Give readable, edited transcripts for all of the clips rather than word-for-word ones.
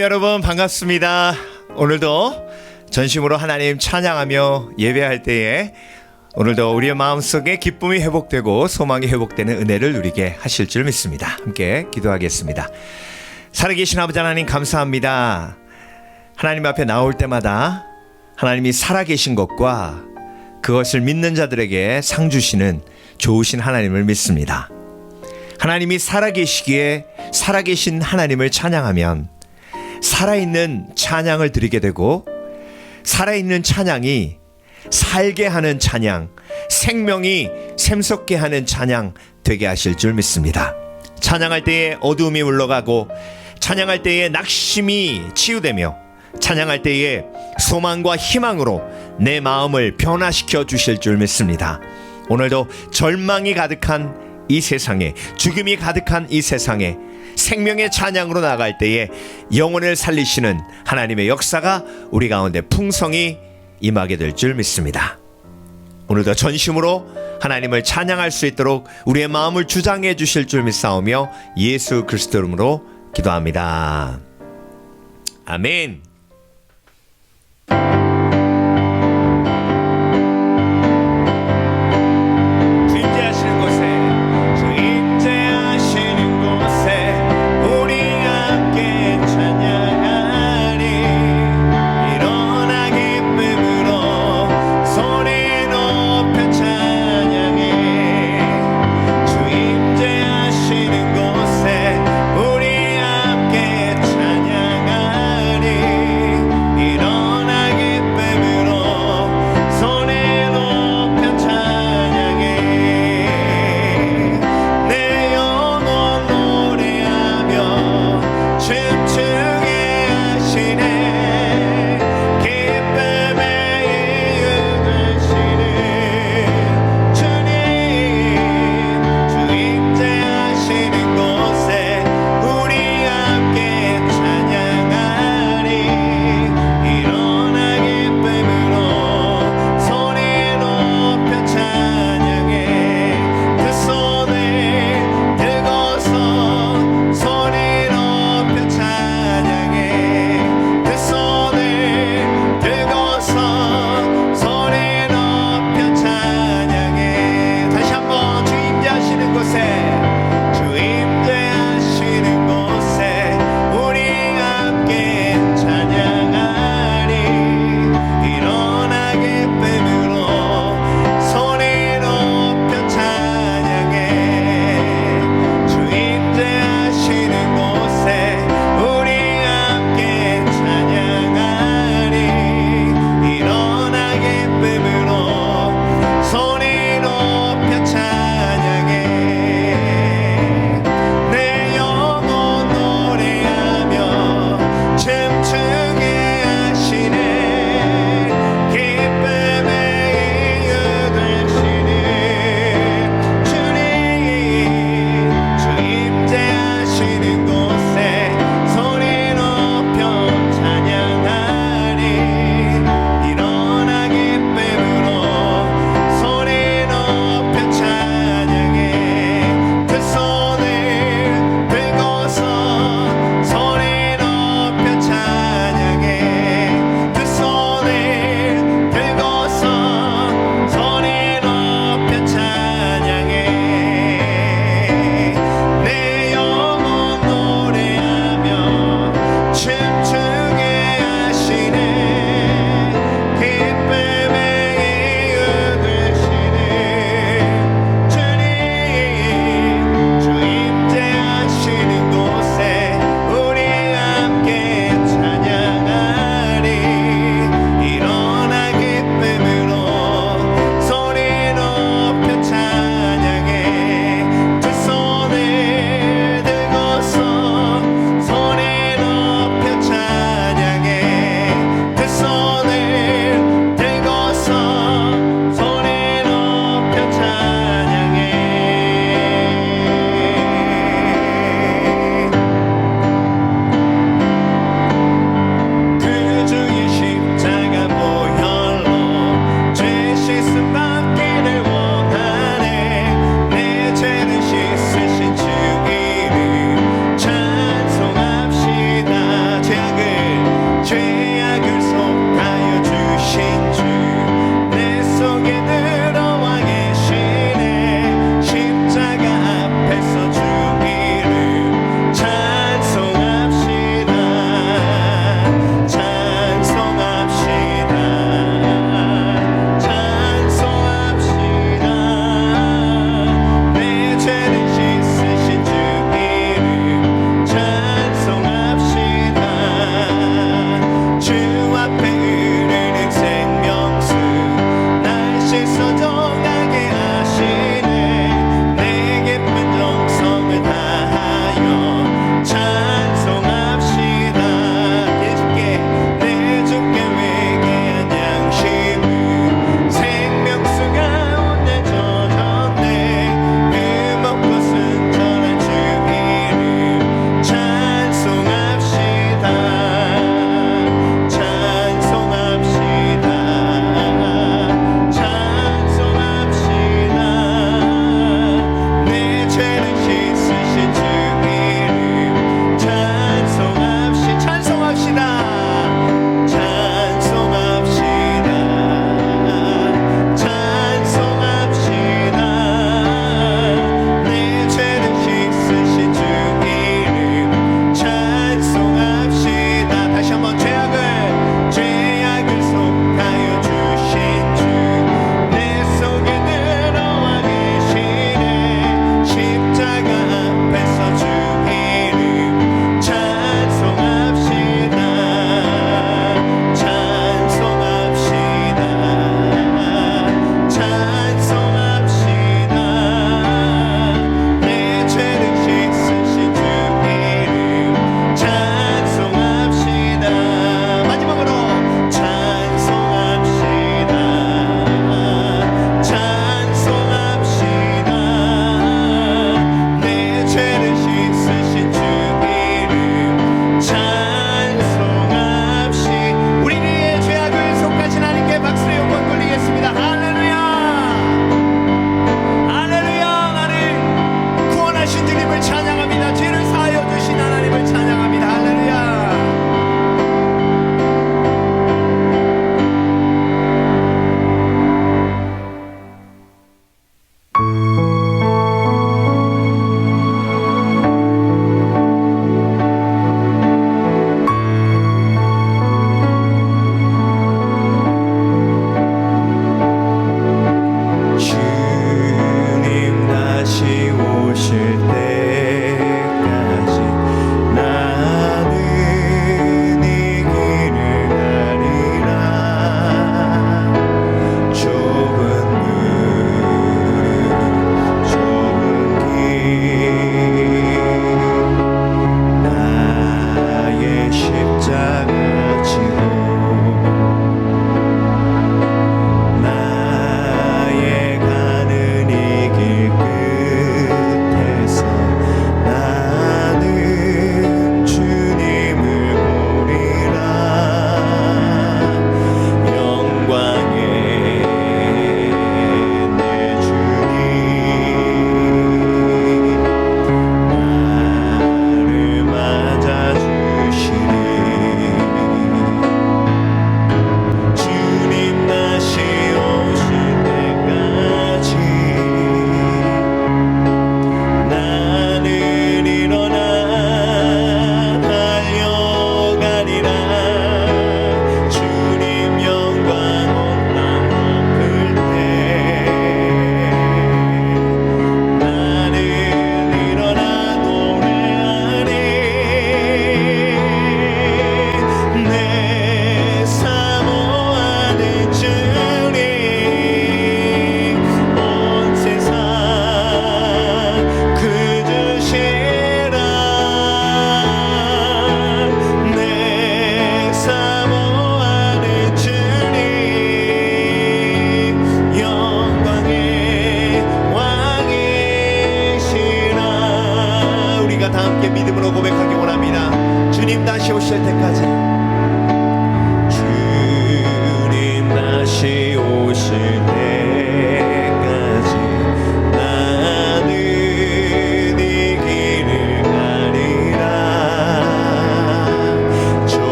여러분 반갑습니다. 오늘도 전심으로 하나님 찬양하며 예배할 때에 오늘도 우리의 마음속에 기쁨이 회복되고 소망이 회복되는 은혜를 누리게 하실 줄 믿습니다. 함께 기도하겠습니다. 살아계신 아버지 하나님 감사합니다. 하나님 앞에 나올 때마다 하나님이 살아계신 것과 그것을 믿는 자들에게 상 주시는 좋으신 하나님을 믿습니다. 하나님이 살아계시기에 살아계신 하나님을 찬양하면 살아있는 찬양을 드리게 되고 살아있는 찬양이 살게 하는 찬양, 생명이 샘솟게 하는 찬양 되게 하실 줄 믿습니다. 찬양할 때에 어두움이 물러가고 찬양할 때에 낙심이 치유되며 찬양할 때에 소망과 희망으로 내 마음을 변화시켜 주실 줄 믿습니다. 오늘도 절망이 가득한 이 세상에, 죽음이 가득한 이 세상에 생명의 찬양으로 나갈 때에 영혼을 살리시는 하나님의 역사가 우리 가운데 풍성히 임하게 될 줄 믿습니다. 오늘도 전심으로 하나님을 찬양할 수 있도록 우리의 마음을 주장해 주실 줄 믿사오며 예수 그리스도 이름으로 기도합니다. 아멘. 우리 함께 찬양하리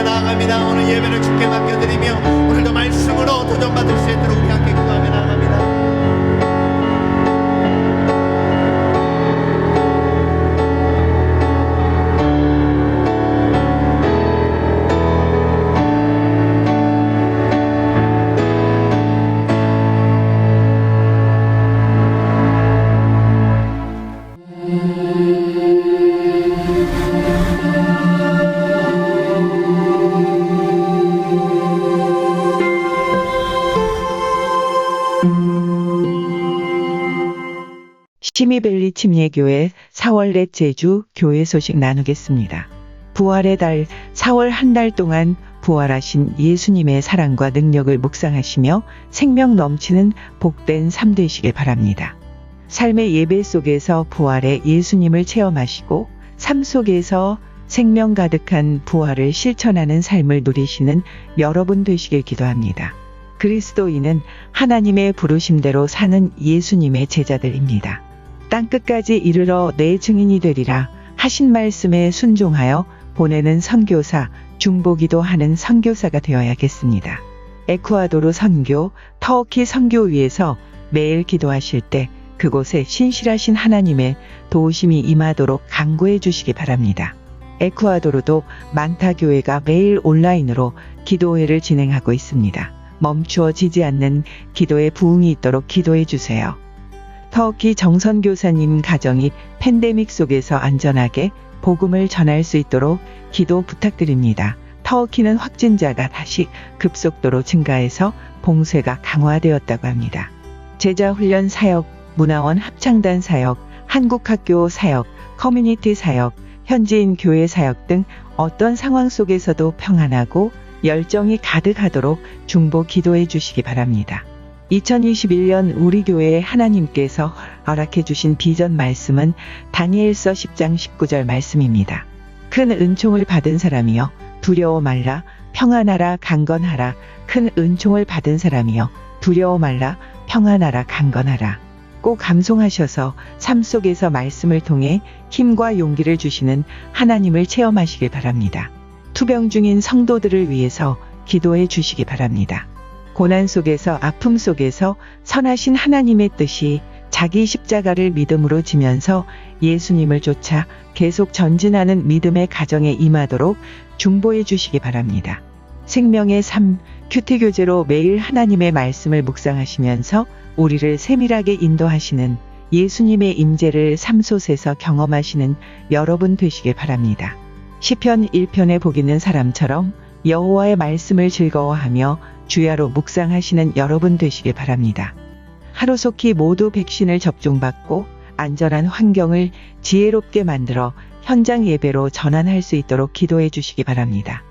기도하며 나아갑니다. 오늘 예배를 주께 맡겨드리며 오늘도 말씀으로 도전받을 수 있도록 우리 함께 기도하며 나아갑니다. 시미밸리 침례교회 4월 넷째 주 교회 소식 나누겠습니다. 부활의 달 4월 한 달 동안 부활하신 예수님의 사랑과 능력을 묵상하시며 생명 넘치는 복된 삶 되시길 바랍니다. 삶의 예배 속에서 부활의 예수님을 체험하시고 삶 속에서 생명 가득한 부활을 실천하는 삶을 누리시는 여러분 되시길 기도합니다. 그리스도인은 하나님의 부르심대로 사는 예수님의 제자들입니다. 땅끝까지 이르러 내 증인이 되리라 하신 말씀에 순종하여 보내는 선교사, 중보기도 하는 선교사가 되어야겠습니다. 에쿠아도르 선교, 터키 선교 위에서 매일 기도하실 때 그곳에 신실하신 하나님의 도우심이 임하도록 간구해 주시기 바랍니다. 에쿠아도르도 만타 교회가 매일 온라인으로 기도회를 진행하고 있습니다. 멈추어지지 않는 기도의 부흥이 있도록 기도해 주세요. 터키 정선교사님 가정이 팬데믹 속에서 안전하게 복음을 전할 수 있도록 기도 부탁드립니다. 터키는 확진자가 다시 급속도로 증가해서 봉쇄가 강화되었다고 합니다. 제자훈련 사역, 문화원 합창단 사역, 한국학교 사역, 커뮤니티 사역, 현지인 교회 사역 등 어떤 상황 속에서도 평안하고 열정이 가득하도록 중보 기도해 주시기 바랍니다. 2021년 우리 교회에 하나님께서 허락해 주신 비전 말씀은 다니엘서 10장 19절 말씀입니다. 큰 은총을 받은 사람이여 두려워 말라, 평안하라, 강건하라. 큰 은총을 받은 사람이여 두려워 말라, 평안하라, 강건하라. 꼭 감송하셔서 삶 속에서 말씀을 통해 힘과 용기를 주시는 하나님을 체험하시길 바랍니다. 투병 중인 성도들을 위해서 기도해 주시기 바랍니다. 고난 속에서 아픔 속에서 선하신 하나님의 뜻이 자기 십자가를 믿음으로 지면서 예수님을 쫓아 계속 전진하는 믿음의 가정에 임하도록 중보해 주시기 바랍니다. 생명의 삶, 큐티교제로 매일 하나님의 말씀을 묵상하시면서 우리를 세밀하게 인도하시는 예수님의 임재를 삶속에서 경험하시는 여러분 되시길 바랍니다. 시편 1편에 복 있는 사람처럼 여호와의 말씀을 즐거워하며 주야로 묵상하시는 여러분 되시길 바랍니다. 하루속히 모두 백신을 접종받고 안전한 환경을 지혜롭게 만들어 현장 예배로 전환할 수 있도록 기도해 주시기 바랍니다.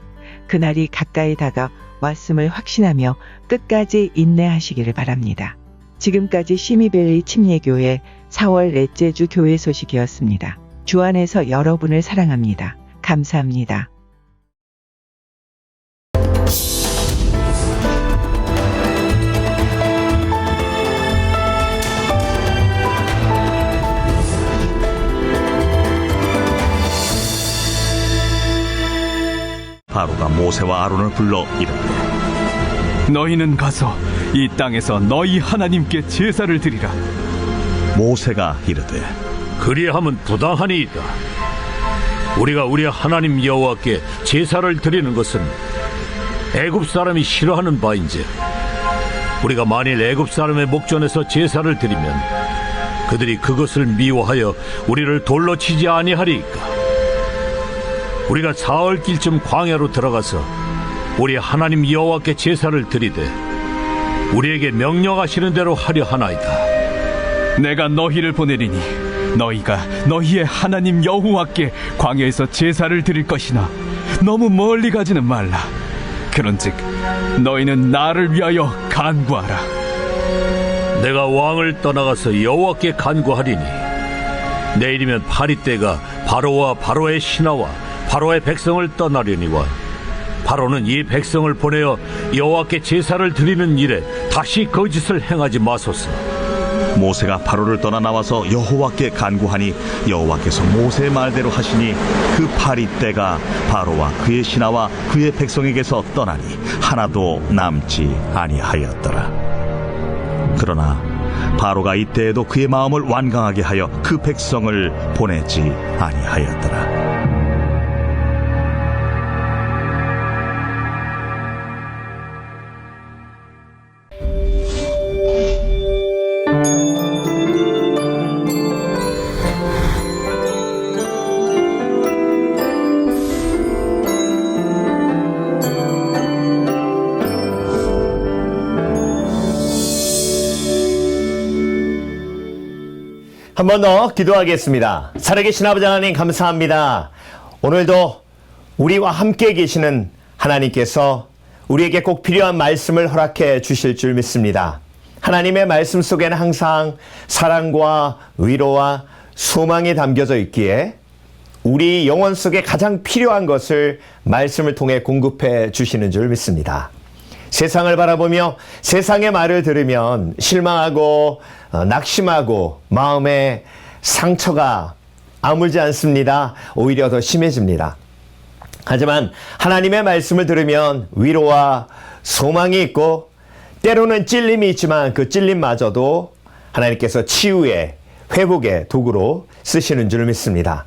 그날이 가까이 다가왔음을 확신하며 끝까지 인내하시기를 바랍니다. 지금까지 시미밸리 침례교회 4월 넷째 주 교회 소식이었습니다. 주 안에서 여러분을 사랑합니다. 감사합니다. 바로가 모세와 아론을 불러 이르되 너희는 가서 이 땅에서 너희 하나님께 제사를 드리라. 모세가 이르되 그리함은 부당하니이다. 우리가 우리 하나님 여호와께 제사를 드리는 것은 애굽 사람이 싫어하는 바인즉 우리가 만일 애굽 사람의 목전에서 제사를 드리면 그들이 그것을 미워하여 우리를 돌로 치지 아니하리이까. 우리가 사흘길쯤 광야로 들어가서 우리 하나님 여호와께 제사를 드리되 우리에게 명령하시는 대로 하려 하나이다. 내가 너희를 보내리니 너희가 너희의 하나님 여호와께 광야에서 제사를 드릴 것이나 너무 멀리 가지는 말라. 그런즉 너희는 나를 위하여 간구하라. 내가 왕을 떠나가서 여호와께 간구하리니 내일이면 파리떼가 바로와 바로의 신하와 바로의 백성을 떠나려니와 바로는 이 백성을 보내어 여호와께 제사를 드리는 일에 다시 거짓을 행하지 마소서. 모세가 바로를 떠나 나와서 여호와께 간구하니 여호와께서 모세의 말대로 하시니 그 파리떼가 바로와 그의 신하와 그의 백성에게서 떠나니 하나도 남지 아니하였더라. 그러나 바로가 이때에도 그의 마음을 완강하게 하여 그 백성을 보내지 아니하였더라. 한 번 더 기도하겠습니다. 살아계신 아버지 하나님 감사합니다. 오늘도 우리와 함께 계시는 하나님께서 우리에게 꼭 필요한 말씀을 허락해 주실 줄 믿습니다. 하나님의 말씀 속에는 항상 사랑과 위로와 소망이 담겨져 있기에 우리 영혼 속에 가장 필요한 것을 말씀을 통해 공급해 주시는 줄 믿습니다. 세상을 바라보며 세상의 말을 들으면 실망하고 낙심하고 마음에 상처가 아물지 않습니다. 오히려 더 심해집니다. 하지만 하나님의 말씀을 들으면 위로와 소망이 있고 때로는 찔림이 있지만 그 찔림마저도 하나님께서 치유의 회복의 도구로 쓰시는 줄 믿습니다.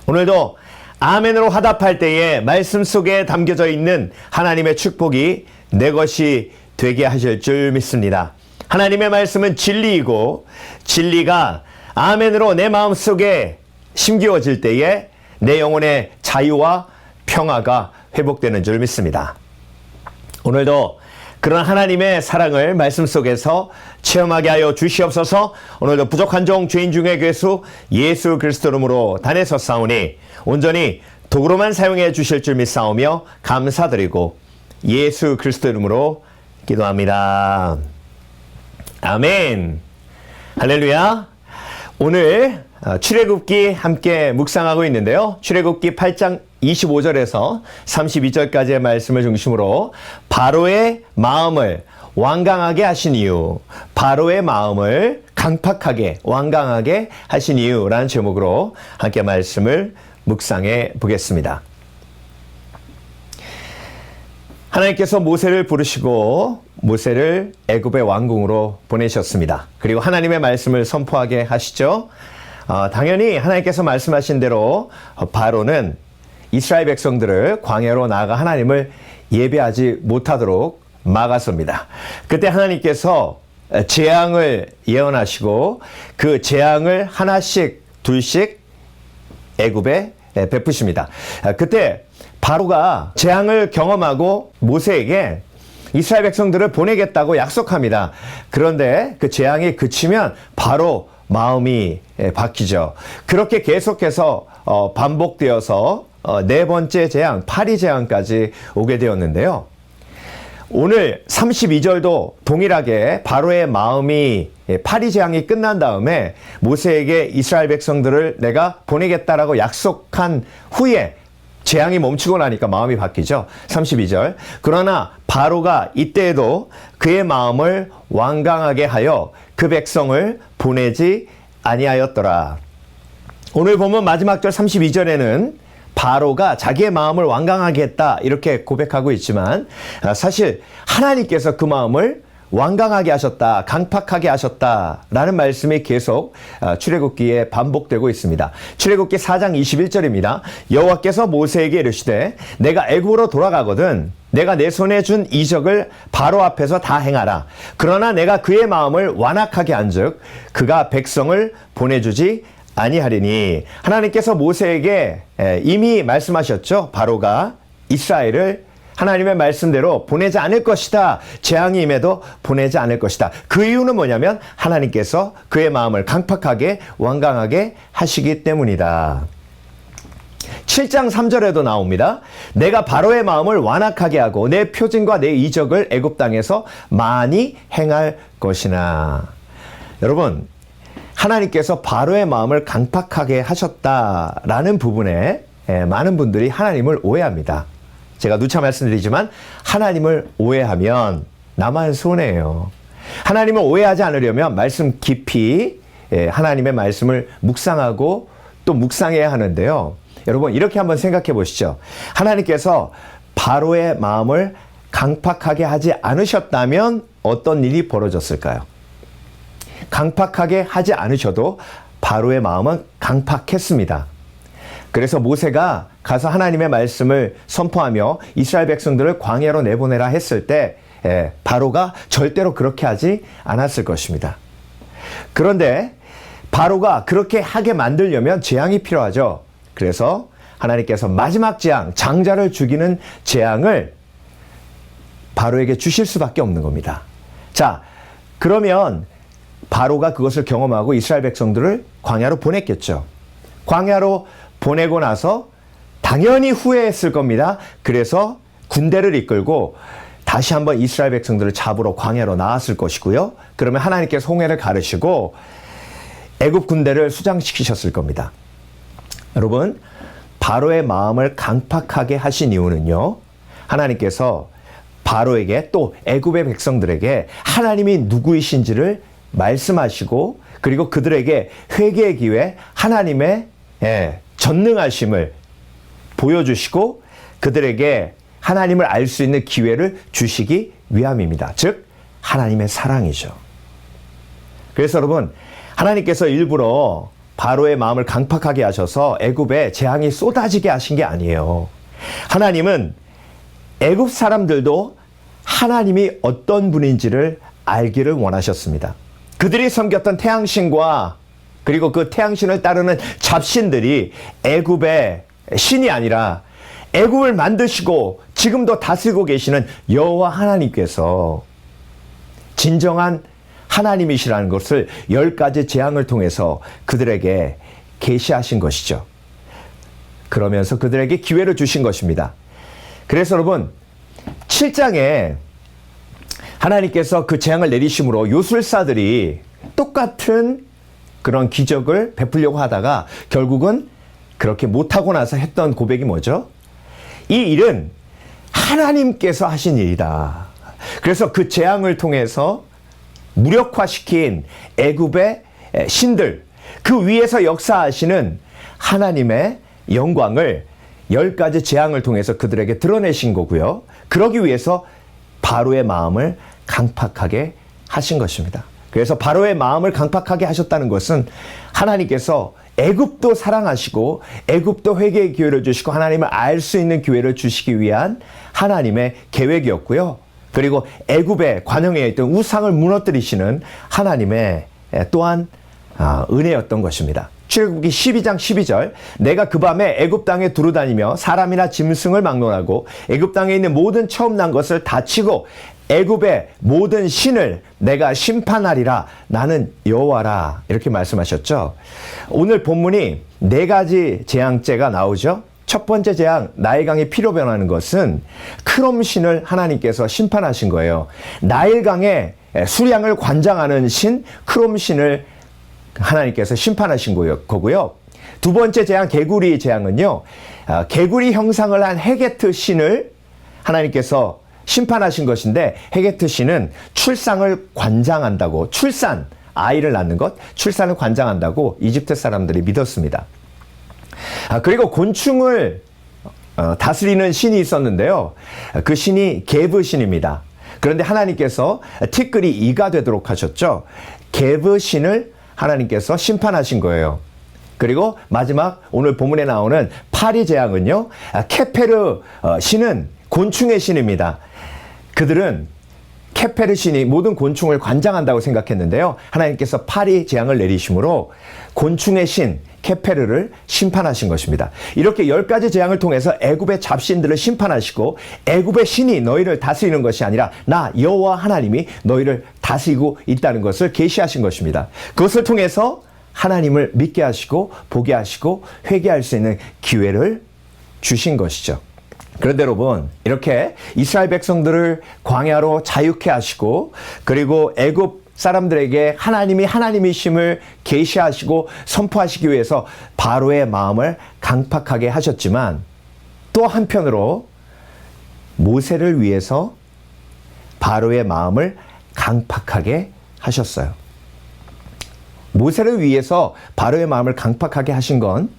오늘도 아멘으로 화답할 때에 말씀 속에 담겨져 있는 하나님의 축복이 내 것이 되게 하실 줄 믿습니다. 하나님의 말씀은 진리이고 진리가 아멘으로 내 마음속에 심기어질 때에 내 영혼의 자유와 평화가 회복되는 줄 믿습니다. 오늘도 그런 하나님의 사랑을 말씀 속에서 체험하게 하여 주시옵소서. 오늘도 부족한 종 죄인 중에 괴수 예수 그리스도 이름으로 단에 섰사오니 온전히 도구로만 사용해 주실 줄 믿사오며 감사드리고 예수 그리스도 이름으로 기도합니다. 아멘. 할렐루야. 오늘 출애굽기 함께 묵상하고 있는데요. 출애굽기 8장 25절에서 32절까지의 말씀을 중심으로 바로의 마음을 완강하게 하신 이유, 바로의 마음을 강팍하게 완강하게 하신 이유라는 제목으로 함께 말씀을 묵상해 보겠습니다. 하나님께서 모세를 부르시고 모세를 애굽의 왕궁으로 보내셨습니다. 그리고 하나님의 말씀을 선포하게 하시죠. 당연히 하나님께서 말씀하신 대로 바로는 이스라엘 백성들을 광야로 나아가 하나님을 예배하지 못하도록 막았습니다. 그때 하나님께서 재앙을 예언하시고 그 재앙을 하나씩 둘씩 애굽에 베푸십니다. 그때 바로가 재앙을 경험하고 모세에게 이스라엘 백성들을 보내겠다고 약속합니다. 그런데 그 재앙이 그치면 바로 마음이 바뀌죠. 그렇게 계속해서 반복되어서 네 번째 재앙, 파리 재앙까지 오게 되었는데요. 오늘 32절도 동일하게 바로의 마음이 파리 재앙이 끝난 다음에 모세에게 이스라엘 백성들을 내가 보내겠다라고 약속한 후에 재앙이 멈추고 나니까 마음이 바뀌죠. 32절. 그러나 바로가 이때에도 그의 마음을 완강하게 하여 그 백성을 보내지 아니하였더라. 오늘 보면 마지막 절 32절에는 바로가 자기의 마음을 완강하게 했다 이렇게 고백하고 있지만 사실 하나님께서 그 마음을 완강하게 하셨다, 강팍하게 하셨다라는 말씀이 계속 출애굽기에 반복되고 있습니다. 출애굽기 4장 21절입니다. 여호와께서 모세에게 이르시되 내가 애굽으로 돌아가거든 내가 내 손에 준 이적을 바로 앞에서 다 행하라. 그러나 내가 그의 마음을 완악하게 한즉 그가 백성을 보내주지 아니하리니. 하나님께서 모세에게 이미 말씀하셨죠. 바로가 이스라엘을 하나님의 말씀대로 보내지 않을 것이다. 재앙이 임해도 보내지 않을 것이다. 그 이유는 뭐냐면 하나님께서 그의 마음을 강팍하게 완강하게 하시기 때문이다. 7장 3절에도 나옵니다. 내가 바로의 마음을 완악하게 하고 내 표징과 내 이적을 애굽 땅에서 많이 행할 것이나. 여러분, 하나님께서 바로의 마음을 강팍하게 하셨다라는 부분에 많은 분들이 하나님을 오해합니다. 제가 누차 말씀드리지만 하나님을 오해하면 나만 손해예요. 하나님을 오해하지 않으려면 말씀 깊이 하나님의 말씀을 묵상하고 또 묵상해야 하는데요. 여러분 이렇게 한번 생각해 보시죠. 하나님께서 바로의 마음을 강팍하게 하지 않으셨다면 어떤 일이 벌어졌을까요? 강팍하게 하지 않으셔도 바로의 마음은 강팍했습니다. 그래서 모세가 가서 하나님의 말씀을 선포하며 이스라엘 백성들을 광야로 내보내라 했을 때 바로가 절대로 그렇게 하지 않았을 것입니다. 그런데 바로가 그렇게 하게 만들려면 재앙이 필요하죠. 그래서 하나님께서 마지막 재앙, 장자를 죽이는 재앙을 바로에게 주실 수밖에 없는 겁니다. 자, 그러면 바로가 그것을 경험하고 이스라엘 백성들을 광야로 보냈겠죠. 광야로 보내고 나서 당연히 후회했을 겁니다. 그래서 군대를 이끌고 다시 한번 이스라엘 백성들을 잡으러 광야로 나왔을 것이고요. 그러면 하나님께서 홍해를 가르시고 애굽 군대를 수장시키셨을 겁니다. 여러분, 바로의 마음을 강팍하게 하신 이유는요. 하나님께서 바로에게 또 애굽의 백성들에게 하나님이 누구이신지를 말씀하시고 그리고 그들에게 회개의 기회, 하나님의 전능하심을 보여주시고 그들에게 하나님을 알 수 있는 기회를 주시기 위함입니다. 즉 하나님의 사랑이죠. 그래서 여러분 하나님께서 일부러 바로의 마음을 강팍하게 하셔서 애굽에 재앙이 쏟아지게 하신 게 아니에요. 하나님은 애굽 사람들도 하나님이 어떤 분인지를 알기를 원하셨습니다. 그들이 섬겼던 태양신과 그리고 그 태양신을 따르는 잡신들이 애굽의 신이 아니라 애굽을 만드시고 지금도 다스리고 계시는 여호와 하나님께서 진정한 하나님이시라는 것을 10가지 재앙을 통해서 그들에게 계시하신 것이죠. 그러면서 그들에게 기회를 주신 것입니다. 그래서 여러분 7장에 하나님께서 그 재앙을 내리심으로 요술사들이 똑같은 그런 기적을 베풀려고 하다가 결국은 그렇게 못하고 나서 했던 고백이 뭐죠? 이 일은 하나님께서 하신 일이다. 그래서 그 재앙을 통해서 무력화시킨 애굽의 신들, 그 위에서 역사하시는 하나님의 영광을 10가지 재앙을 통해서 그들에게 드러내신 거고요. 그러기 위해서 바로의 마음을 강팍하게 하신 것입니다. 그래서 바로의 마음을 강팍하게 하셨다는 것은 하나님께서 애굽도 사랑하시고 애굽도 회개의 기회를 주시고 하나님을 알 수 있는 기회를 주시기 위한 하나님의 계획이었고요. 그리고 애굽의 관영에 있던 우상을 무너뜨리시는 하나님의 또한 은혜였던 것입니다. 출애굽기 12장 12절 내가 그 밤에 애굽 땅에 두루다니며 사람이나 짐승을 막론하고 애굽 땅에 있는 모든 처음 난 것을 다치고 애굽의 모든 신을 내가 심판하리라 나는 여호와라 이렇게 말씀하셨죠. 오늘 본문이 4가지 재앙죄가 나오죠. 첫 번째 재앙 나일강이 피로 변하는 것은 크롬 신을 하나님께서 심판하신 거예요. 나일강에 수량을 관장하는 신 크롬 신을 하나님께서 심판하신 거고요. 두 번째 재앙 개구리 재앙은요. 개구리 형상을 한 헤게트 신을 하나님께서 심판하신 것인데 헤게트 신은 출산을 관장한다고 아이를 낳는 것 출산을 관장한다고 이집트 사람들이 믿었습니다. 그리고 곤충을 다스리는 신이 있었는데요. 그 신이 게브 신입니다. 그런데 하나님께서 티끌이 이가 되도록 하셨죠. 게브 신을 하나님께서 심판하신 거예요. 그리고 마지막 오늘 본문에 나오는 파리 재앙은요. 케페르 신은 곤충의 신입니다. 그들은 케페르 신이 모든 곤충을 관장한다고 생각했는데요. 하나님께서 파리 재앙을 내리심으로 곤충의 신 케페르를 심판하신 것입니다. 이렇게 10가지 재앙을 통해서 애굽의 잡신들을 심판하시고 애굽의 신이 너희를 다스리는 것이 아니라 나 여호와 하나님이 너희를 다스리고 있다는 것을 계시하신 것입니다. 그것을 통해서 하나님을 믿게 하시고 보게 하시고 회개할 수 있는 기회를 주신 것이죠. 그런데 여러분 이렇게 이스라엘 백성들을 광야로 자유케 하시고 그리고 애굽 사람들에게 하나님이 하나님이심을 계시하시고 선포하시기 위해서 바로의 마음을 강팍하게 하셨지만 또 한편으로 모세를 위해서 바로의 마음을 강팍하게 하셨어요. 모세를 위해서 바로의 마음을 강팍하게 하신 건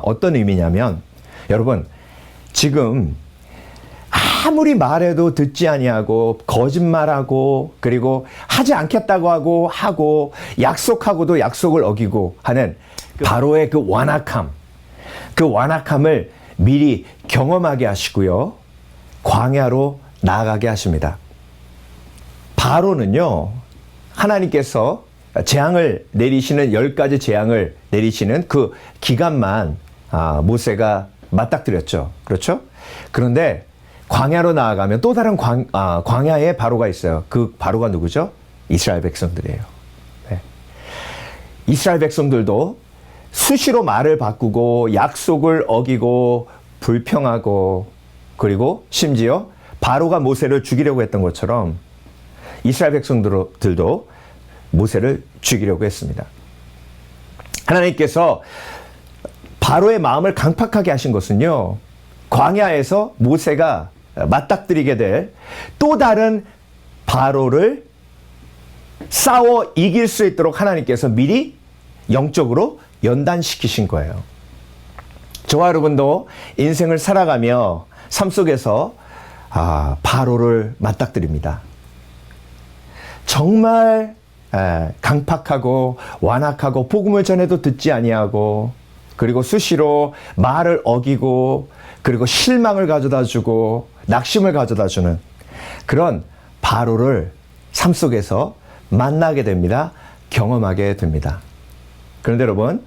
어떤 의미냐면, 여러분, 지금 아무리 말해도 듣지 아니하고 거짓말하고 그리고 하지 않겠다고 하고 약속하고도 약속을 어기고 하는 바로의 그 완악함, 그 완악함을 미리 경험하게 하시고요, 광야로 나아가게 하십니다. 바로는요, 하나님께서 재앙을 내리시는 10가지 재앙을 내리시는 그 기간만 모세가 맞닥뜨렸죠. 그렇죠? 그런데 광야로 나아가면 또 다른 광야에 바로가 있어요. 그 바로가 누구죠? 이스라엘 백성들이에요. 네. 이스라엘 백성들도 수시로 말을 바꾸고 약속을 어기고 불평하고 그리고 심지어 바로가 모세를 죽이려고 했던 것처럼 이스라엘 백성들도 모세를 죽이려고 했습니다. 하나님께서 바로의 마음을 강팍하게 하신 것은요, 광야에서 모세가 맞닥뜨리게 될 또 다른 바로를 싸워 이길 수 있도록 하나님께서 미리 영적으로 연단시키신 거예요. 저와 여러분도 인생을 살아가며 삶 속에서 바로를 맞닥뜨립니다. 정말 강팍하고 완악하고 복음을 전해도 듣지 아니하고 그리고 수시로 말을 어기고 그리고 실망을 가져다주고 낙심을 가져다주는 그런 바로를 삶 속에서 만나게 됩니다. 경험하게 됩니다. 그런데 여러분,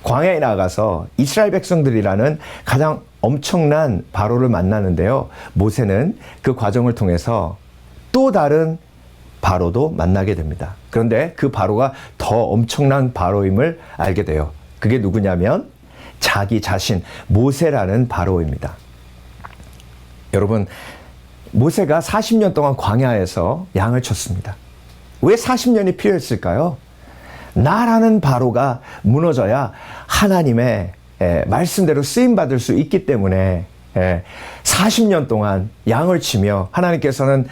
광야에 나가서 이스라엘 백성들이라는 가장 엄청난 바로를 만나는데요, 모세는 그 과정을 통해서 또 다른 바로도 만나게 됩니다. 그런데 그 바로가 더 엄청난 바로임을 알게 돼요. 그게 누구냐면 자기 자신 모세라는 바로입니다. 여러분, 모세가 40년 동안 광야에서 양을 쳤습니다. 왜 40년이 필요했을까요? 나라는 바로가 무너져야 하나님의 말씀대로 쓰임받을 수 있기 때문에 40년 동안 양을 치며 하나님께서는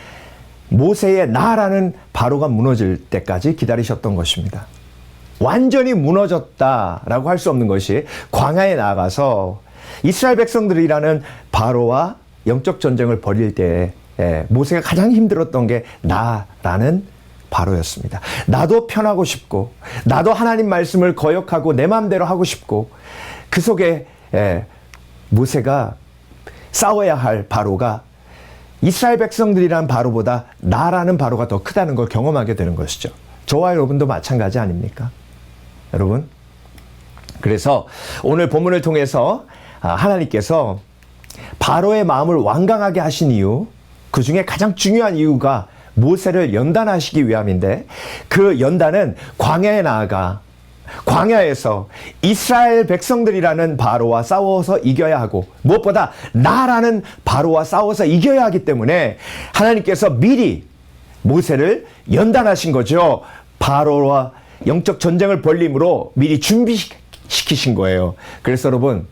모세의 나라는 바로가 무너질 때까지 기다리셨던 것입니다. 완전히 무너졌다라고 할 수 없는 것이 광야에 나가서 이스라엘 백성들이라는 바로와 영적 전쟁을 벌일 때 모세가 가장 힘들었던 게 나라는 바로였습니다. 나도 편하고 싶고 나도 하나님 말씀을 거역하고 내 마음대로 하고 싶고 그 속에 모세가 싸워야 할 바로가 이스라엘 백성들이라는 바로보다 나라는 바로가 더 크다는 걸 경험하게 되는 것이죠. 저와 여러분도 마찬가지 아닙니까? 여러분, 그래서 오늘 본문을 통해서 하나님께서 바로의 마음을 완강하게 하신 이유, 그 중에 가장 중요한 이유가 모세를 연단하시기 위함인데, 그 연단은 광야에 나아가 광야에서 이스라엘 백성들이라는 바로와 싸워서 이겨야 하고 무엇보다 나라는 바로와 싸워서 이겨야 하기 때문에 하나님께서 미리 모세를 연단하신 거죠. 바로와 영적 전쟁을 벌림으로 미리 준비시키신 거예요. 그래서 여러분,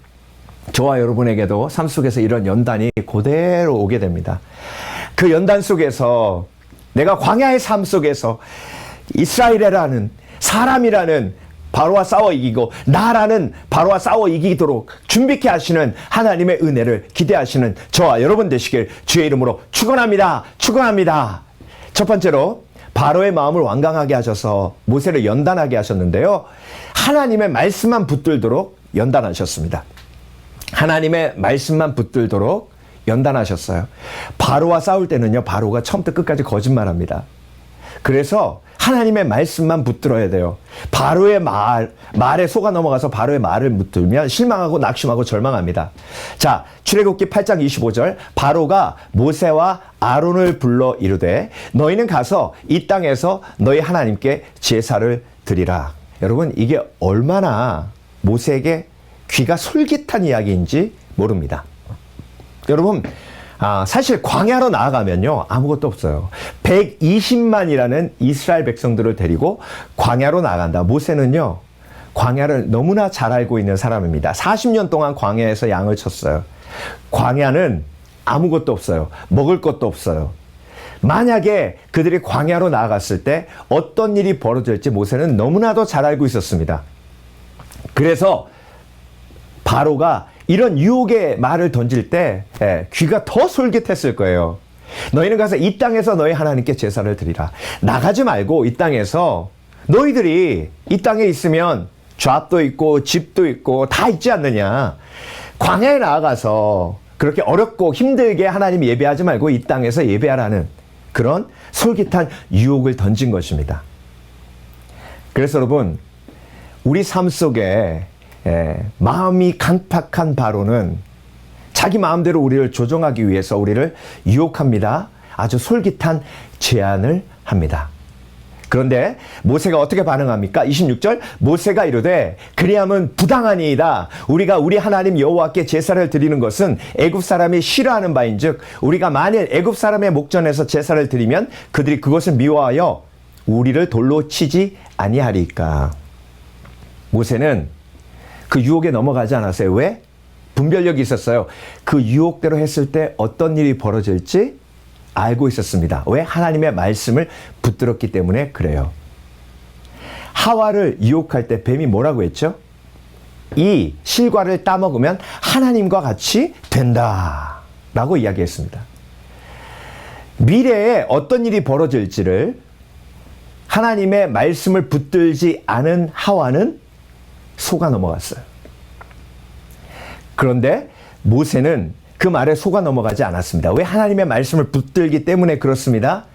저와 여러분에게도 삶 속에서 이런 연단이 그대로 오게 됩니다. 그 연단 속에서 내가 광야의 삶 속에서 이스라엘이라는 사람이라는 바로와 싸워 이기고 나라는 바로와 싸워 이기도록 준비케 하시는 하나님의 은혜를 기대하시는 저와 여러분 되시길 주의 이름으로 축원합니다. 축원합니다. 첫 번째로 바로의 마음을 완강하게 하셔서 모세를 연단하게 하셨는데요, 하나님의 말씀만 붙들도록 연단하셨습니다. 하나님의 말씀만 붙들도록 연단하셨어요. 바로와 싸울 때는요, 바로가 처음부터 끝까지 거짓말합니다. 그래서 하나님의 말씀만 붙들어야 돼요. 바로의 말에 속아 넘어가서 바로의 말을 붙들면 실망하고 낙심하고 절망합니다. 자, 출애굽기 8장 25절, 바로가 모세와 아론을 불러 이르되 너희는 가서 이 땅에서 너희 하나님께 제사를 드리라. 여러분, 이게 얼마나 모세에게 귀가 솔깃한 이야기인지 모릅니다. 여러분, 사실 광야로 나아가면요, 아무것도 없어요. 120만이라는 이스라엘 백성들을 데리고 광야로 나간다. 모세는요, 광야를 너무나 잘 알고 있는 사람입니다. 40년 동안 광야에서 양을 쳤어요. 광야는 아무것도 없어요. 먹을 것도 없어요. 만약에 그들이 광야로 나아갔을 때 어떤 일이 벌어질지 모세는 너무나도 잘 알고 있었습니다. 그래서 바로가 이런 유혹의 말을 던질 때 귀가 더 솔깃했을 거예요. 너희는 가서 이 땅에서 너희 하나님께 제사를 드리라. 나가지 말고 이 땅에서 너희들이 이 땅에 있으면 잣도 있고 집도 있고 다 있지 않느냐. 광야에 나아가서 그렇게 어렵고 힘들게 하나님 예배하지 말고 이 땅에서 예배하라는 그런 솔깃한 유혹을 던진 것입니다. 그래서 여러분, 우리 삶 속에 마음이 강팍한 바로는 자기 마음대로 우리를 조종하기 위해서 우리를 유혹합니다. 아주 솔깃한 제안을 합니다. 그런데 모세가 어떻게 반응합니까? 26절, 모세가 이르되 그리하면 부당하니이다. 우리가 우리 하나님 여호와께 제사를 드리는 것은 애굽 사람이 싫어하는 바인즉 우리가 만일 애굽 사람의 목전에서 제사를 드리면 그들이 그것을 미워하여 우리를 돌로 치지 아니하리까. 모세는 그 유혹에 넘어가지 않았어요. 왜? 분별력이 있었어요. 그 유혹대로 했을 때 어떤 일이 벌어질지 알고 있었습니다. 왜? 하나님의 말씀을 붙들었기 때문에 그래요. 하와를 유혹할 때 뱀이 뭐라고 했죠? 이 실과를 따먹으면 하나님과 같이 된다 라고 이야기했습니다. 미래에 어떤 일이 벌어질지를 하나님의 말씀을 붙들지 않은 하와는 속아 넘어갔어요. 그런데 모세는 그 말에 속아 넘어가지 않았습니다. 왜? 하나님의 말씀을 붙들기 때문에 그렇습니다.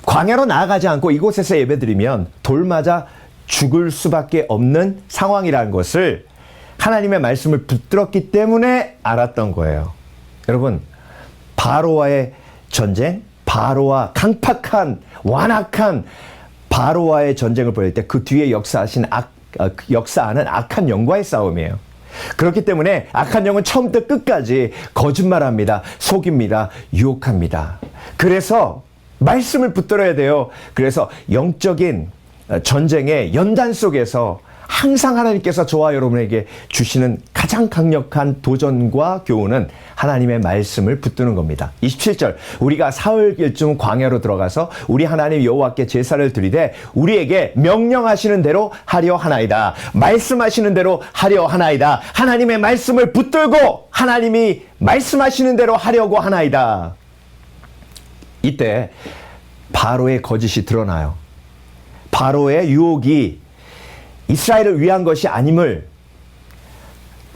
광야로 나아가지 않고 이곳에서 예배드리면 돌 맞아 죽을 수밖에 없는 상황이라는 것을 하나님의 말씀을 붙들었기 때문에 알았던 거예요. 여러분, 바로와의 전쟁, 바로와 강팍한 완악한 바로와의 전쟁을 벌일 때 그 뒤에 역사하는 악한 영과의 싸움이에요. 그렇기 때문에 악한 영은 처음부터 끝까지 거짓말합니다. 속입니다. 유혹합니다. 그래서 말씀을 붙들어야 돼요. 그래서 영적인 전쟁의 연단 속에서 항상 하나님께서 저와 여러분에게 주시는 가장 강력한 도전과 교훈은 하나님의 말씀을 붙드는 겁니다. 27절, 우리가 사흘길쯤 광야로 들어가서 우리 하나님 여호와께 제사를 드리되 우리에게 명령하시는 대로 하려 하나이다. 말씀하시는 대로 하려 하나이다. 하나님의 말씀을 붙들고 하나님이 말씀하시는 대로 하려고 하나이다. 이때 바로의 거짓이 드러나요. 바로의 유혹이 이스라엘을 위한 것이 아님을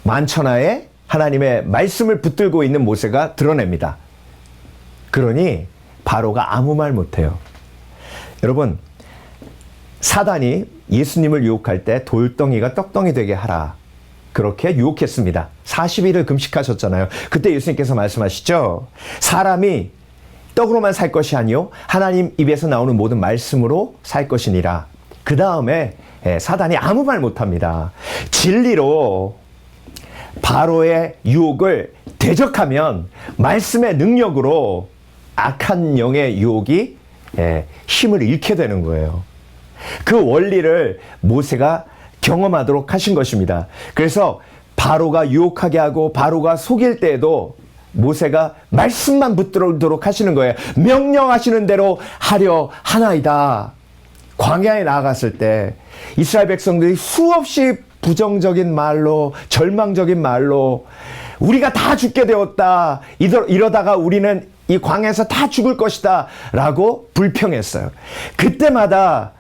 만천하에 하나님의 말씀을 붙들고 있는 모세가 드러냅니다. 그러니 바로가 아무 말 못해요. 여러분, 사단이 예수님을 유혹할 때 돌덩이가 떡덩이 되게 하라. 그렇게 유혹했습니다. 40일을 금식하셨잖아요. 그때 예수님께서 말씀하시죠. 사람이 떡으로만 살 것이 아니요 하나님 입에서 나오는 모든 말씀으로 살 것이니라. 그 다음에 사단이 아무 말 못합니다. 진리로 바로의 유혹을 대적하면 말씀의 능력으로 악한 영의 유혹이 힘을 잃게 되는 거예요. 그 원리를 모세가 경험하도록 하신 것입니다. 그래서 바로가 유혹하게 하고 바로가 속일 때에도 모세가 말씀만 붙들도록 하시는 거예요. 명령하시는 대로 하려 하나이다. 광야에 나아갔을 때 이스라엘 백성들이 수없이 부정적인 말로, 절망적인 말로 우리가 다 죽게 되었다. 이러다가 우리는 이 광야에서 다 죽을 것이다 라고 불평했어요. 그때마다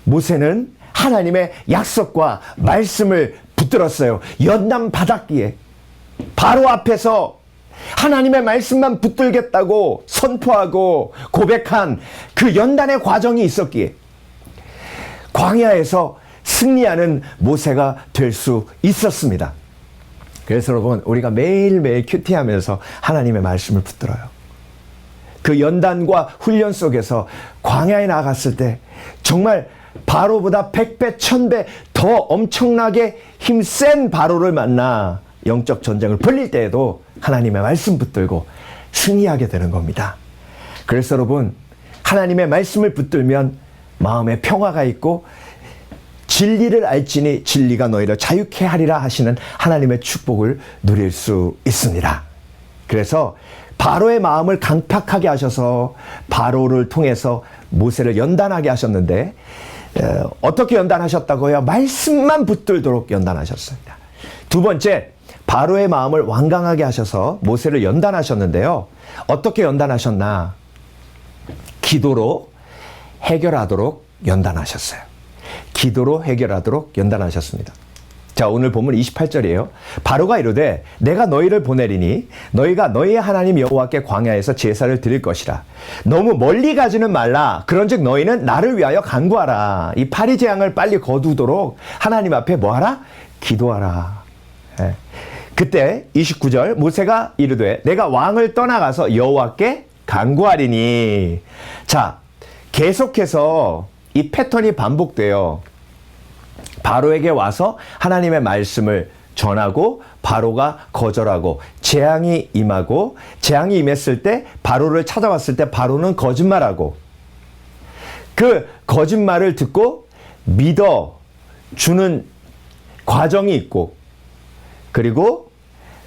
모세는 하나님의 약속과 말씀을 붙들었어요. 연단 바닷기에 바로 앞에서 하나님의 말씀만 붙들겠다고 선포하고 고백한 그 연단의 과정이 있었기에 광야에서 승리하는 모세가 될 수 있었습니다. 그래서 여러분, 우리가 매일매일 큐티하면서 하나님의 말씀을 붙들어요. 그 연단과 훈련 속에서 광야에 나갔을 때 정말 바로보다 100배, 1000배 더 엄청나게 힘센 바로를 만나 영적 전쟁을 벌릴 때에도 하나님의 말씀 붙들고 승리하게 되는 겁니다. 그래서 여러분, 하나님의 말씀을 붙들면 마음에 평화가 있고 진리를 알지니 진리가 너희를 자유케 하리라 하시는 하나님의 축복을 누릴 수 있습니다. 그래서 바로의 마음을 강팍하게 하셔서 바로를 통해서 모세를 연단하게 하셨는데 어떻게 연단하셨다고요? 말씀만 붙들도록 연단하셨습니다. 두 번째, 바로의 마음을 완강하게 하셔서 모세를 연단하셨는데요. 어떻게 연단하셨나? 기도로 해결하도록 연단하셨어요. 기도로 해결하도록 연단하셨습니다. 자, 오늘 본문 28절이에요. 바로가 이르되 내가 너희를 보내리니 너희가 너희의 하나님 여호와께 광야에서 제사를 드릴 것이라. 너무 멀리 가지는 말라. 그런즉 너희는 나를 위하여 간구하라. 이 파리 재앙을 빨리 거두도록 하나님 앞에 뭐하라? 기도하라. 예. 그때 29절 모세가 이르되 내가 왕을 떠나가서 여호와께 간구하리니. 자, 계속해서 이 패턴이 반복돼요. 바로에게 와서 하나님의 말씀을 전하고 바로가 거절하고 재앙이 임하고 재앙이 임했을 때 바로를 찾아왔을 때 바로는 거짓말하고 그 거짓말을 듣고 믿어주는 과정이 있고 그리고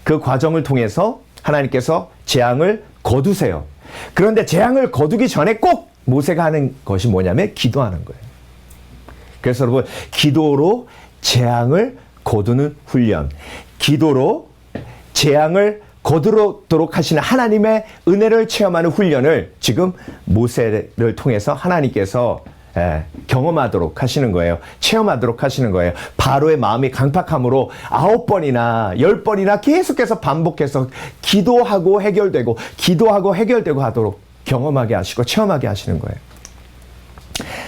그 과정을 통해서 하나님께서 재앙을 거두세요. 그런데 재앙을 거두기 전에 꼭 모세가 하는 것이 뭐냐면 기도하는 거예요. 그래서 여러분, 기도로 재앙을 거두는 훈련, 기도로 재앙을 거두도록 하시는 하나님의 은혜를 체험하는 훈련을 지금 모세를 통해서 하나님께서 경험하도록 하시는 거예요. 체험하도록 하시는 거예요. 바로의 마음이 강팍함으로 9번이나 10번이나 계속해서 반복해서 기도하고 해결되고 기도하고 해결되고 하도록 경험하게 하시고 체험하게 하시는 거예요.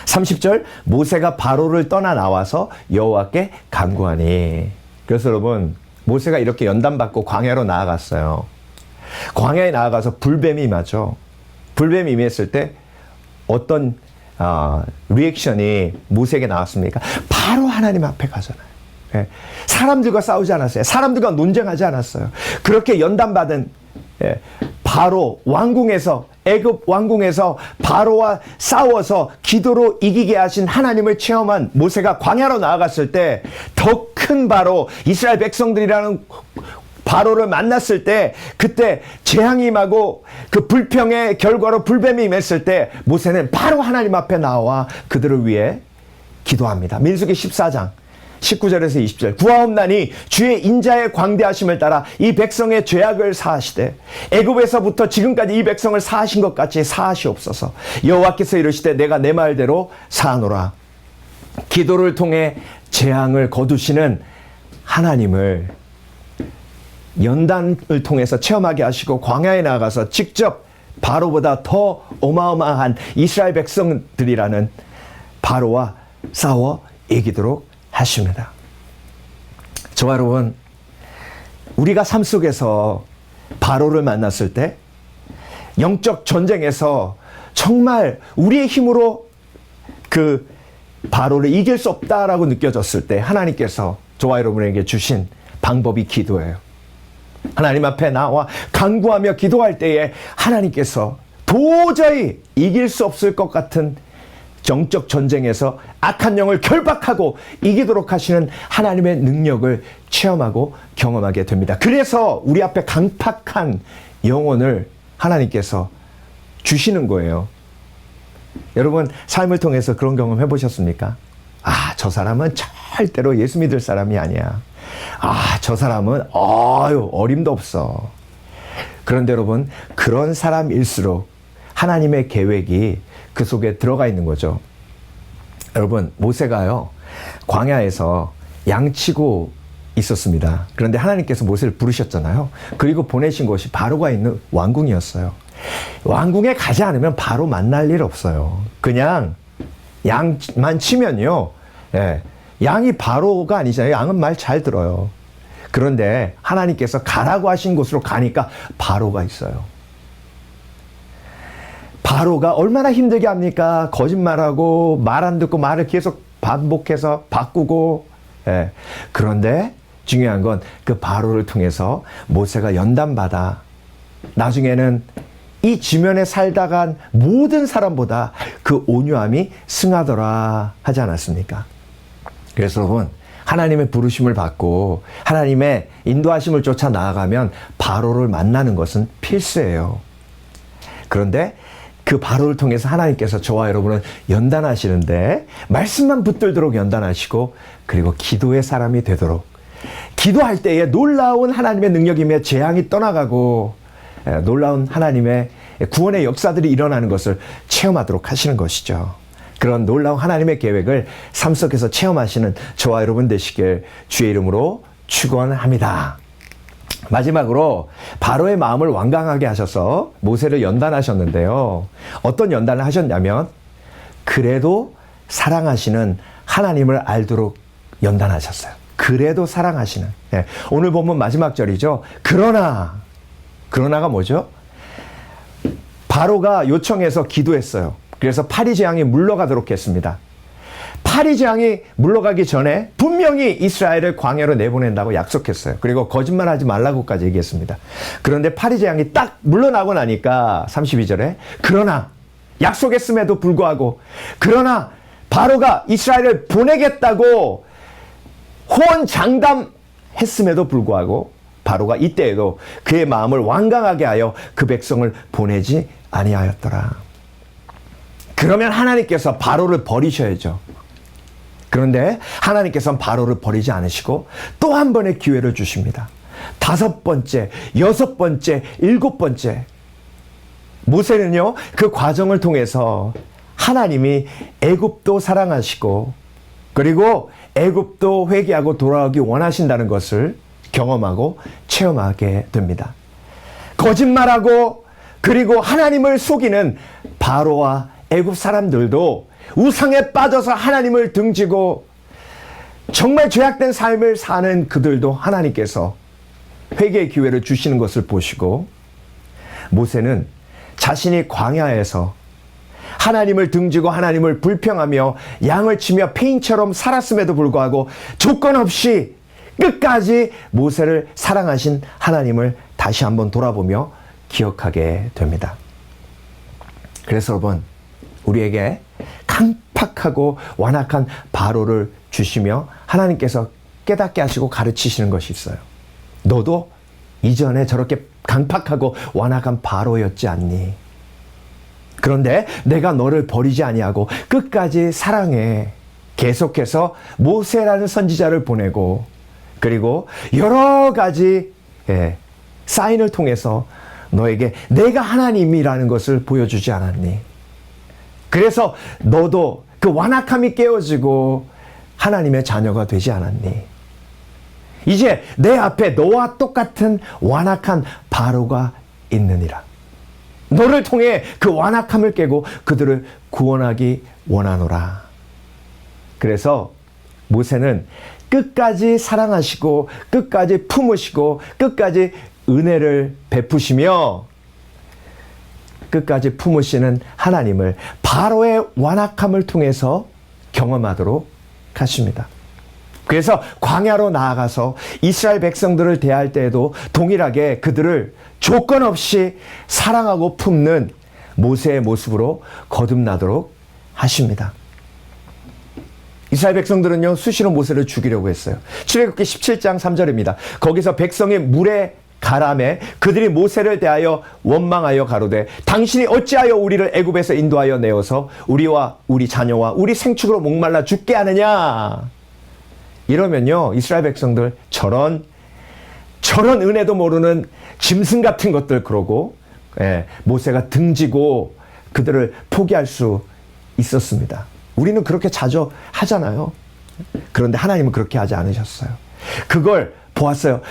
30절 모세가 바로를 떠나 나와서 여호와께 간구하니. 그래서 여러분, 모세가 이렇게 연단받고 광야로 나아갔어요. 광야에 나아가서 불뱀이 임하죠. 불뱀이 임했을 때 어떤 리액션이 모세에게 나왔습니까? 바로 하나님 앞에 가잖아요. 예. 사람들과 싸우지 않았어요. 사람들과 논쟁하지 않았어요. 그렇게 연단받은 바로 왕궁에서, 애굽 왕궁에서 바로와 싸워서 기도로 이기게 하신 하나님을 체험한 모세가 광야로 나아갔을 때 더 큰 바로, 이스라엘 백성들이라는 바로를 만났을 때 그때 재앙이 임하고 그 불평의 결과로 불뱀이 임했을 때 모세는 바로 하나님 앞에 나와 그들을 위해 기도합니다. 민수기 14장 19절에서 20절 구하옵나니 주의 인자의 광대하심을 따라 이 백성의 죄악을 사하시되 애굽에서부터 지금까지 이 백성을 사하신 것 같이 사하시옵소서. 여호와께서 이르시되 내가 내 말대로 사하노라. 기도를 통해 재앙을 거두시는 하나님을 연단을 통해서 체험하게 하시고 광야에 나가서 직접 바로보다 더 어마어마한 이스라엘 백성들이라는 바로와 싸워 이기도록 하십니다. 저와 여러분, 우리가 삶 속에서 바로를 만났을 때 영적 전쟁에서 정말 우리의 힘으로 그 바로를 이길 수 없다라고 느껴졌을 때 하나님께서 저와 여러분에게 주신 방법이 기도예요. 하나님 앞에 나와 간구하며 기도할 때에 하나님께서 도저히 이길 수 없을 것 같은 정적 전쟁에서 악한 영을 결박하고 이기도록 하시는 하나님의 능력을 체험하고 경험하게 됩니다. 그래서 우리 앞에 강팍한 영혼을 하나님께서 주시는 거예요. 여러분, 삶을 통해서 그런 경험 해보셨습니까? 아, 저 사람은 절대로 예수 믿을 사람이 아니야. 아, 저 사람은 어림도 없어. 그런데 여러분, 그런 사람일수록 하나님의 계획이 그 속에 들어가 있는 거죠. 여러분, 모세가요 광야에서 양치고 있었습니다. 그런데 하나님께서 모세를 부르셨잖아요. 그리고 보내신 곳이 바로가 있는 왕궁이었어요. 왕궁에 가지 않으면 바로 만날 일 없어요. 그냥 양만 치면요, 양이 바로가 아니잖아요. 양은 말 잘 들어요. 그런데 하나님께서 가라고 하신 곳으로 가니까 바로가 있어요. 바로가 얼마나 힘들게 합니까? 거짓말하고 말 안 듣고 말을 계속 반복해서 바꾸고. 그런데 중요한 건 그 바로를 통해서 모세가 연단받아 나중에는 이 지면에 살다 간 모든 사람보다 그 온유함이 승하더라 하지 않았습니까? 그래서 여러분, 하나님의 부르심을 받고 하나님의 인도하심을 쫓아 나아가면 바로를 만나는 것은 필수예요. 그런데 그 바로를 통해서 하나님께서 저와 여러분은 연단하시는데 말씀만 붙들도록 연단하시고 그리고 기도의 사람이 되도록 기도할 때에 놀라운 하나님의 능력이며 재앙이 떠나가고 놀라운 하나님의 구원의 역사들이 일어나는 것을 체험하도록 하시는 것이죠. 그런 놀라운 하나님의 계획을 삶 속에서 체험하시는 저와 여러분 되시길 주의 이름으로 축원합니다. 마지막으로 바로의 마음을 완강하게 하셔서 모세를 연단하셨는데요. 어떤 연단을 하셨냐면 그래도 사랑하시는 하나님을 알도록 연단하셨어요. 그래도 사랑하시는. 네. 오늘 본문 마지막 절이죠. 그러나가 뭐죠? 바로가 요청해서 기도했어요. 그래서 파리 재앙이 물러가도록 했습니다. 파리 재앙이 물러가기 전에 분명히 이스라엘을 광야로 내보낸다고 약속했어요. 그리고 거짓말하지 말라고까지 얘기했습니다. 그런데 파리 재앙이 딱 물러나고 나니까 32절에 그러나 약속했음에도 불구하고 그러나 바로가 이스라엘을 보내겠다고 호언장담했음에도 불구하고 바로가 이때에도 그의 마음을 완강하게 하여 그 백성을 보내지 아니하였더라. 그러면 하나님께서 바로를 버리셔야죠. 그런데 하나님께서는 바로를 버리지 않으시고 또 한 번의 기회를 주십니다. 5번째, 6번째, 7번째. 모세는요, 그 과정을 통해서 하나님이 애굽도 사랑하시고 그리고 애굽도 회개하고 돌아오기 원하신다는 것을 경험하고 체험하게 됩니다. 거짓말하고 그리고 하나님을 속이는 바로와 애굽 사람들도 우상에 빠져서 하나님을 등지고 정말 죄악된 삶을 사는 그들도 하나님께서 회개의 기회를 주시는 것을 보시고 모세는 자신이 광야에서 하나님을 등지고 하나님을 불평하며 양을 치며 페인처럼 살았음에도 불구하고 조건 없이 끝까지 모세를 사랑하신 하나님을 다시 한번 돌아보며 기억하게 됩니다. 그래서 여러분, 우리에게 강팍하고 완악한 바로를 주시며 하나님께서 깨닫게 하시고 가르치시는 것이 있어요. 너도 이전에 저렇게 강팍하고 완악한 바로였지 않니? 그런데 내가 너를 버리지 아니하고 끝까지 사랑해. 계속해서 모세라는 선지자를 보내고 그리고 여러 가지 사인을 통해서 너에게 내가 하나님이라는 것을 보여주지 않았니? 그래서 너도 그 완악함이 깨어지고 하나님의 자녀가 되지 않았니? 이제 내 앞에 너와 똑같은 완악한 바로가 있느니라. 너를 통해 그 완악함을 깨고 그들을 구원하기 원하노라. 그래서 모세는 끝까지 사랑하시고 끝까지 품으시고 끝까지 은혜를 베푸시며 끝까지 품으시는 하나님을 바로의 완악함을 통해서 경험하도록 하십니다. 그래서 광야로 나아가서 이스라엘 백성들을 대할 때에도 동일하게 그들을 조건 없이 사랑하고 품는 모세의 모습으로 거듭나도록 하십니다. 이스라엘 백성들은요, 수시로 모세를 죽이려고 했어요. 출애굽기 17장 3절입니다. 거기서 백성이 물에 가람에 그들이 모세를 대하여 원망하여 가로되 당신이 어찌하여 우리를 애굽에서 인도하여 내어서 우리와 우리 자녀와 우리 생축으로 목말라 죽게 하느냐. 이러면요, 이스라엘 백성들 저런 은혜도 모르는 짐승 같은 것들 그러고 모세가 등지고 그들을 포기할 수 있었습니다. 우리는 그렇게 자주 하잖아요. 그런데 하나님은 그렇게 하지 않으셨어요. 그걸 보았어요.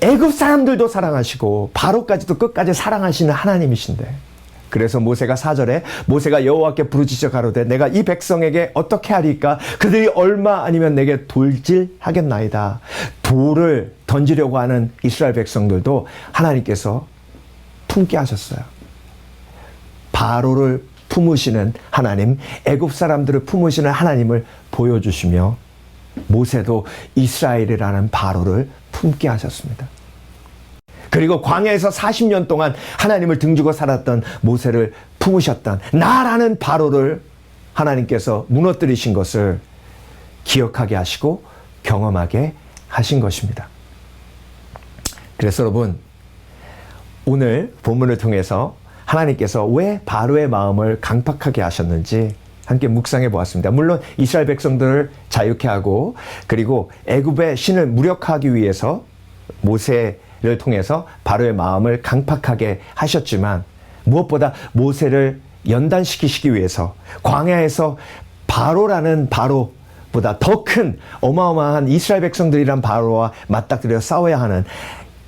애굽 사람들도 사랑하시고 바로까지도 끝까지 사랑하시는 하나님이신데, 그래서 모세가 4절에 모세가 여호와께 부르짖어 가로되 내가 이 백성에게 어떻게 하리까? 그들이 얼마 아니면 내게 돌질하겠나이다. 돌을 던지려고 하는 이스라엘 백성들도 하나님께서 품게 하셨어요. 바로를 품으시는 하나님, 애굽 사람들을 품으시는 하나님을 보여주시며 모세도 이스라엘이라는 바로를 품게 하셨습니다. 그리고 광야에서 40년 동안 하나님을 등지고 살았던 모세를 품으셨던 나라는 바로를 하나님께서 무너뜨리신 것을 기억하게 하시고 경험하게 하신 것입니다. 그래서 여러분, 오늘 본문을 통해서 하나님께서 왜 바로의 마음을 강팍하게 하셨는지 함께 묵상해 보았습니다. 물론 이스라엘 백성들을 자유케 하고 그리고 애굽의 신을 무력화하기 위해서 모세를 통해서 바로의 마음을 강팍하게 하셨지만 무엇보다 모세를 연단시키시기 위해서 광야에서 바로라는 바로보다 더 큰 어마어마한 이스라엘 백성들이란 바로와 맞닥뜨려 싸워야 하는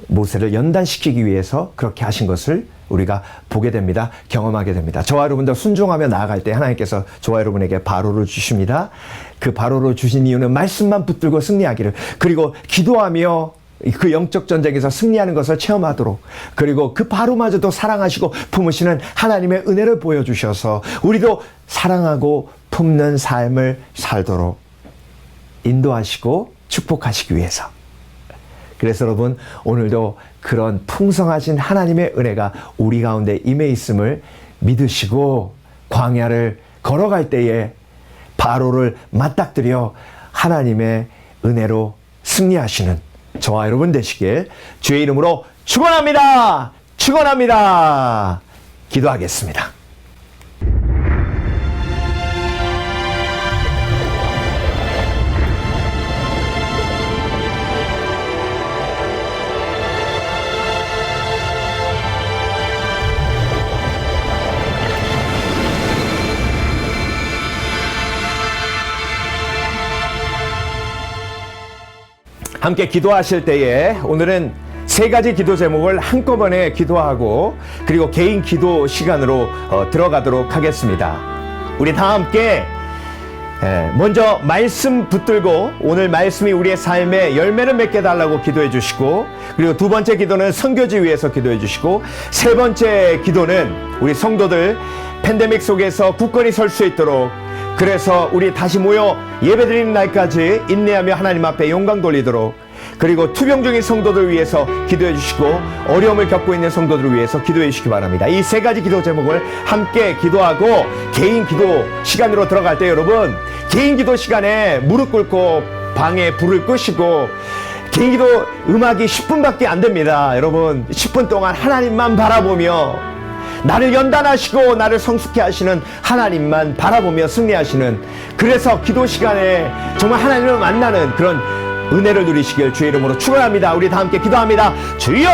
모세를 연단시키기 위해서 그렇게 하신 것을 우리가 보게 됩니다. 경험하게 됩니다. 저와 여러분들 순종하며 나아갈 때 하나님께서 저와 여러분에게 바로를 주십니다. 그 바로를 주신 이유는 말씀만 붙들고 승리하기를, 그리고 기도하며 그 영적 전쟁에서 승리하는 것을 체험하도록, 그리고 그 바로마저도 사랑하시고 품으시는 하나님의 은혜를 보여주셔서 우리도 사랑하고 품는 삶을 살도록 인도하시고 축복하시기 위해서. 그래서 여러분, 오늘도 그런 풍성하신 하나님의 은혜가 우리 가운데 임해 있음을 믿으시고 광야를 걸어갈 때에 바로를 맞닥뜨려 하나님의 은혜로 승리하시는 저와 여러분 되시길 주의 이름으로 축원합니다. 축원합니다. 기도하겠습니다. 함께 기도하실 때에 오늘은 세 가지 기도 제목을 한꺼번에 기도하고 그리고 개인 기도 시간으로 들어가도록 하겠습니다. 우리 다 함께 먼저 말씀 붙들고 오늘 말씀이 우리의 삶에 열매를 맺게 달라고 기도해 주시고, 그리고 두 번째 기도는 선교지 위해서 기도해 주시고, 세 번째 기도는 우리 성도들 팬데믹 속에서 굳건히 설 수 있도록, 그래서 우리 다시 모여 예배드리는 날까지 인내하며 하나님 앞에 영광 돌리도록, 그리고 투병 중인 성도들 위해서 기도해 주시고 어려움을 겪고 있는 성도들을 위해서 기도해 주시기 바랍니다. 이 세 가지 기도 제목을 함께 기도하고 개인 기도 시간으로 들어갈 때 여러분, 개인 기도 시간에 무릎 꿇고 방에 불을 끄시고, 개인 기도 음악이 10분밖에 안 됩니다. 여러분, 10분 동안 하나님만 바라보며 나를 연단하시고 나를 성숙케 하시는 하나님만 바라보며 승리하시는, 그래서 기도 시간에 정말 하나님을 만나는 그런 은혜를 누리시길 주의 이름으로 축원합니다. 우리 다 함께 기도합니다. 주여,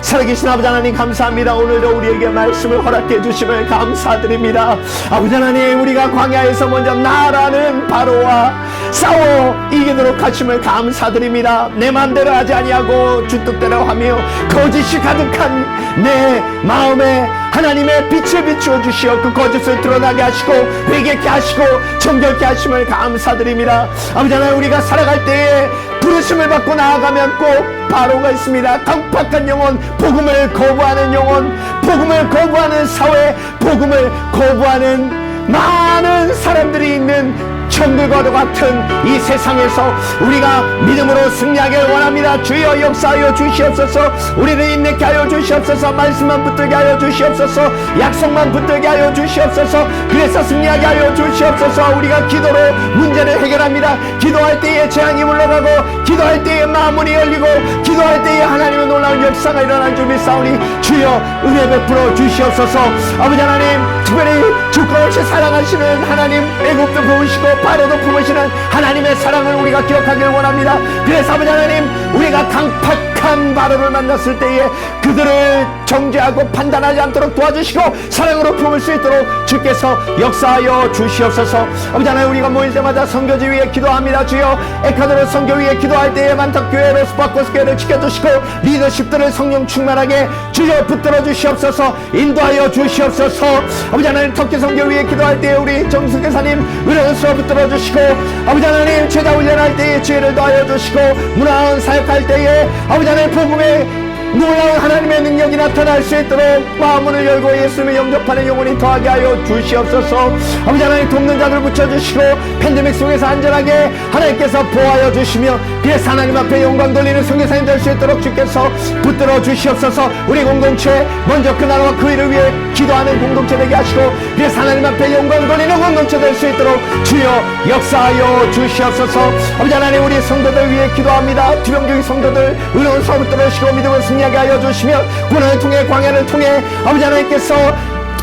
살아계신 아버지 하나님 감사합니다. 오늘도 우리에게 말씀을 허락해 주심을 감사드립니다. 아버지 하나님, 우리가 광야에서 먼저 나라는 바로와 싸워 이기도록 하심을 감사드립니다. 내 마음대로 하지 아니하고 주 뜻대로 하며 거짓이 가득한 내 마음에 하나님의 빛을 비추어 주시어 그 거짓을 드러나게 하시고 회개케 하시고 정결케 하심을 감사드립니다. 아버지 하나님, 우리가 살아갈 때에 부르심을 받고 나아가면 꼭 바로가 있습니다. 강팍한 영혼, 복음을 거부하는 영혼, 복음을 거부하는 사회, 복음을 거부하는 많은 사람들이 있는 천국과도 같은 이 세상에서 우리가 믿음으로 승리하길 원합니다. 주여 역사하여 주시옵소서. 우리를 인내케 하여 주시옵소서. 말씀만 붙들게 하여 주시옵소서. 약속만 붙들게 하여 주시옵소서. 그래서 승리하게 하여 주시옵소서. 우리가 기도로 문제를 해결합니다. 기도할 때에 재앙이 물러가고, 기도할 때에 마음문이 열리고, 기도할 때에 하나님의 놀라운 역사가 일어날 줄 믿사오니 주여 은혜 베풀어 주시옵소서. 아버지 하나님, 특별히 주권 없이 사랑하시는 하나님, 애굽도 부으시고 바로도 품으시는 하나님의 사랑을 우리가 기억하길 원합니다. 그래서 아버지 하나님, 우리가 강팍한 바로를 만났을 때에 그들을 정죄하고 판단하지 않도록 도와주시고 사랑으로 품을 수 있도록 주께서 역사하여 주시옵소서. 아버지 하나님, 우리가 모일 때마다 선교지 위에 기도합니다. 주여 에카도로 선교 위에 기도할 때에 만탁교회 로스바코스교회를 지켜주시고 리더십들을 성령 충만하게 주여 붙들어 주시옵소서. 인도하여 주시옵소서. 아버지 하나님, 터키 선교 위에 기도할 때에 우리 정숙교사님 은혜로서 붙들어 주시고, 아버지 하나님, 제자 훈련할 때에 지혜를 더하여 주시고, 문화원 사역할 때에 아버지 하나님, 복음의 놀라운 하나님의 능력이 나타날 수 있도록 마음문을 열고 예수님을 영접하는 영혼이 더하게 하여 주시옵소서. 아버지 하나님, 돕는 자들 붙여주시고 팬데믹 속에서 안전하게 하나님께서 보호하여 주시며 그래서 하나님 앞에 영광 돌리는 선교사님 될 수 있도록 주께서 붙들어 주시옵소서. 우리 공동체 먼저 그 나라와 그 일을 위해 기도하는 공동체 되게 하시고 그래서 하나님 앞에 영광 돌리는 공동체 될 수 있도록 주여 역사하여 주시옵소서. 아버지 하나님, 우리 성도들 위해 기도합니다. 투병중인 성도들 의로운 사업 붙들으시고 믿음을 승리하게 하여 주시며 고난을 통해 광야를 통해 아버지 하나님께서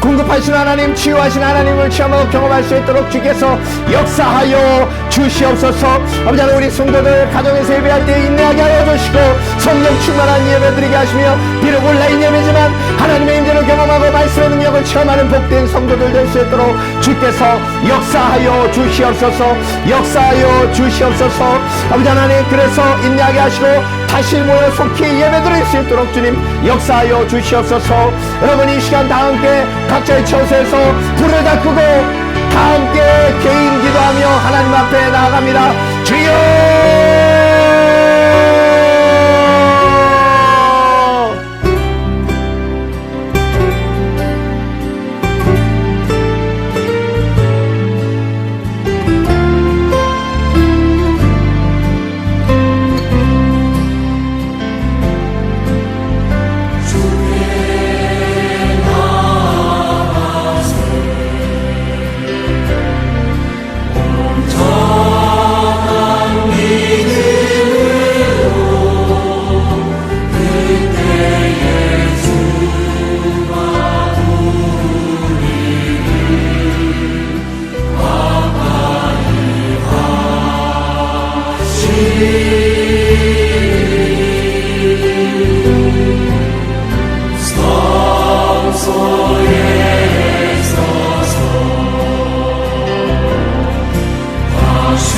공급하시는 하나님, 치유하신 하나님을 체험하고 경험할 수 있도록 주께서 역사하여 주시옵소서. 아버지 하나님, 우리 성도들 가정에서 예배할 때 인내하게 하여 주시고 성령 충만한 예배 드리게 하시며 비록 온라인 예배지만 하나님의 임재를 경험하고 말씀의 능력을 체험하는 복된 성도들 될 수 있도록 주께서 역사하여 주시옵소서. 역사하여 주시옵소서. 아버지 하나님, 그래서 인내하게 하시고 다시 모여 속히 예배 드릴 수 있도록 주님 역사하여 주시옵소서. 여러분, 이 시간 다 함께 각자의 처소에서 불을 다 끄고 다 함께 개인 기도하며 하나님 앞에 나아갑니다. 주여!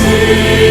See